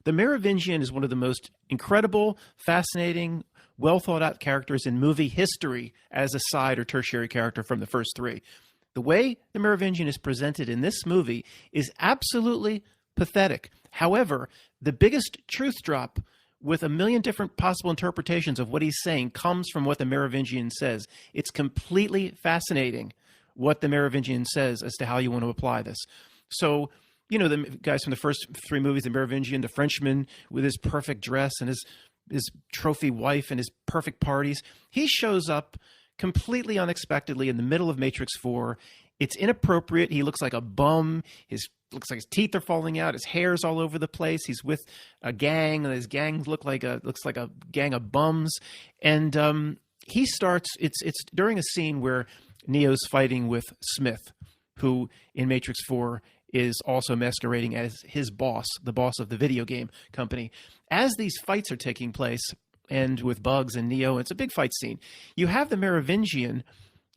The Merovingian is one of the most incredible, fascinating, well thought out characters in movie history as a side or tertiary character from the first three. The way the Merovingian is presented in this movie is absolutely pathetic. However, the biggest truth drop with a million different possible interpretations of what he's saying comes from what the Merovingian says. It's completely fascinating what the Merovingian says as to how you want to apply this. So, you know, the guys from the first three movies, the Merovingian, the Frenchman with his perfect dress and his trophy wife and his perfect parties, he shows up completely unexpectedly in the middle of Matrix 4. It's inappropriate. He looks like a bum. Looks like his teeth are falling out. His hair's all over the place. He's with a gang, and his gang looks like a gang of bums. And he starts. It's during a scene where Neo's fighting with Smith, who in Matrix 4 is also masquerading as his boss, the boss of the video game company. As these fights are taking place, and with Bugs and Neo, it's a big fight scene. You have the Merovingian,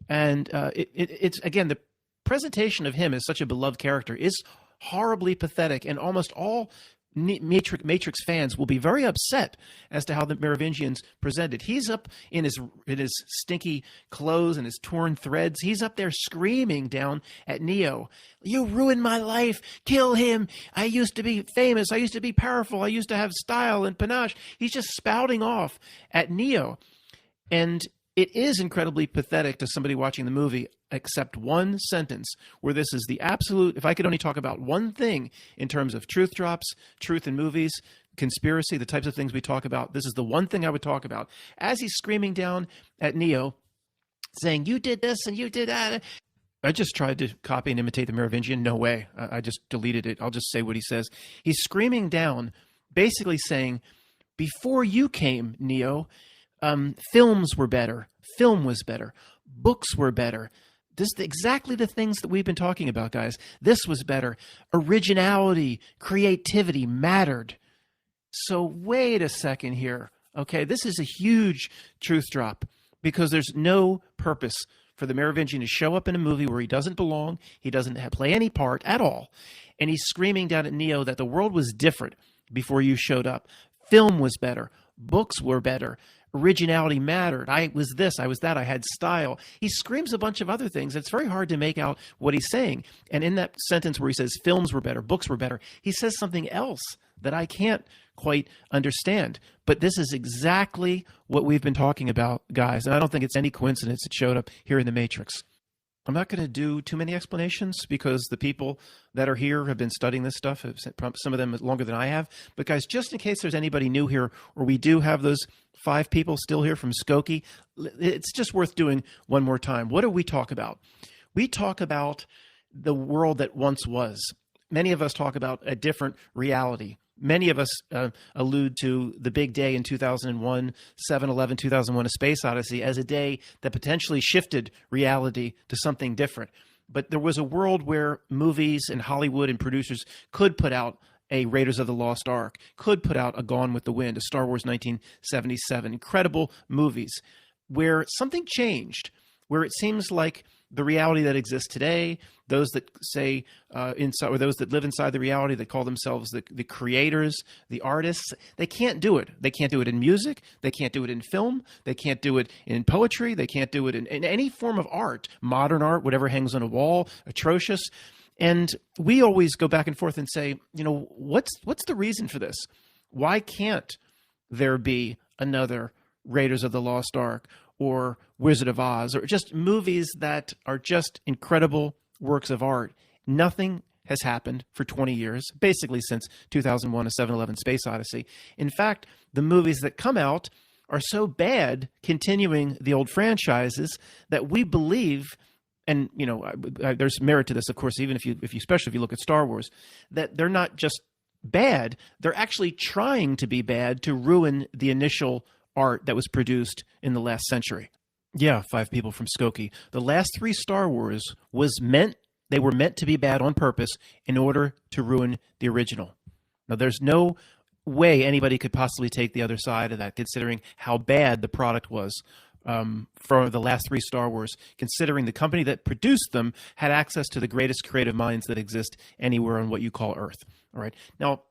and it's again, the presentation of him as such a beloved character is horribly pathetic, and almost all Matrix fans will be very upset as to how the Merovingian's presented. He's up in his stinky clothes and his torn threads. He's up there screaming down at Neo, "You ruined my life! Kill him! I used to be famous. I used to be powerful. I used to have style and panache." He's just spouting off at Neo. And it is incredibly pathetic to somebody watching the movie, except one sentence where this is the absolute, if I could only talk about one thing in terms of truth drops, truth in movies, conspiracy, the types of things we talk about, this is the one thing I would talk about. As he's screaming down at Neo, saying, "You did this and you did that." I just tried to copy and imitate the Merovingian. No way. I just deleted it. I'll just say what he says. He's screaming down, basically saying, "Before you came, Neo, films were better. Film was better. Books were better. This is exactly the things that we've been talking about, guys. This was better. Originality, creativity mattered." So wait a second here. Okay, this is a huge truth drop because there's no purpose for the Merovingian to show up in a movie where he doesn't belong. He doesn't play any part at all. And he's screaming down at Neo that the world was different before you showed up. Film was better. Books were better. Originality mattered. I was this, I was that, I had style. He screams a bunch of other things. It's very hard to make out what he's saying. And in that sentence where he says films were better, books were better, he says something else that I can't quite understand. But this is exactly what we've been talking about, guys. And I don't think it's any coincidence it showed up here in The Matrix. I'm not going to do too many explanations because the people that are here have been studying this stuff, some of them longer than I have. But guys, just in case there's anybody new here, or we do have those 5 people still here from Skokie, it's just worth doing one more time. What do we talk about? We talk about the world that once was. Many of us talk about a different reality. Many of us allude to the big day in 2001, 7/11/2001, A Space Odyssey, as a day that potentially shifted reality to something different. But there was a world where movies and Hollywood and producers could put out a Raiders of the Lost Ark, could put out a Gone with the Wind, a Star Wars 1977, incredible movies where something changed, where it seems like the reality that exists today, those that say inside, or those that live inside the reality that call themselves the creators, the artists, they can't do it. They can't do it in music. They can't do it in film. They can't do it in poetry. They can't do it in any form of art, modern art, whatever hangs on a wall, atrocious. And we always go back and forth and say, you know, what's the reason for this? Why can't there be another Raiders of the Lost Ark or Wizard of Oz, or just movies that are just incredible works of art? Nothing has happened for 20 years, basically since 2001, A 7/11 Space Odyssey. In fact, the movies that come out are so bad, continuing the old franchises, that we believe, and you know, there's merit to this, of course, even if you especially if you look at Star Wars, that they're not just bad, they're actually trying to be bad to ruin the initial art that was produced in the last century. Yeah, 5 people from Skokie. The last 3 Star Wars were meant to be bad on purpose in order to ruin the original. Now, there's no way anybody could possibly take the other side of that, considering how bad the product was for the last 3 Star Wars, considering the company that produced them had access to the greatest creative minds that exist anywhere on what you call Earth. All right. Now,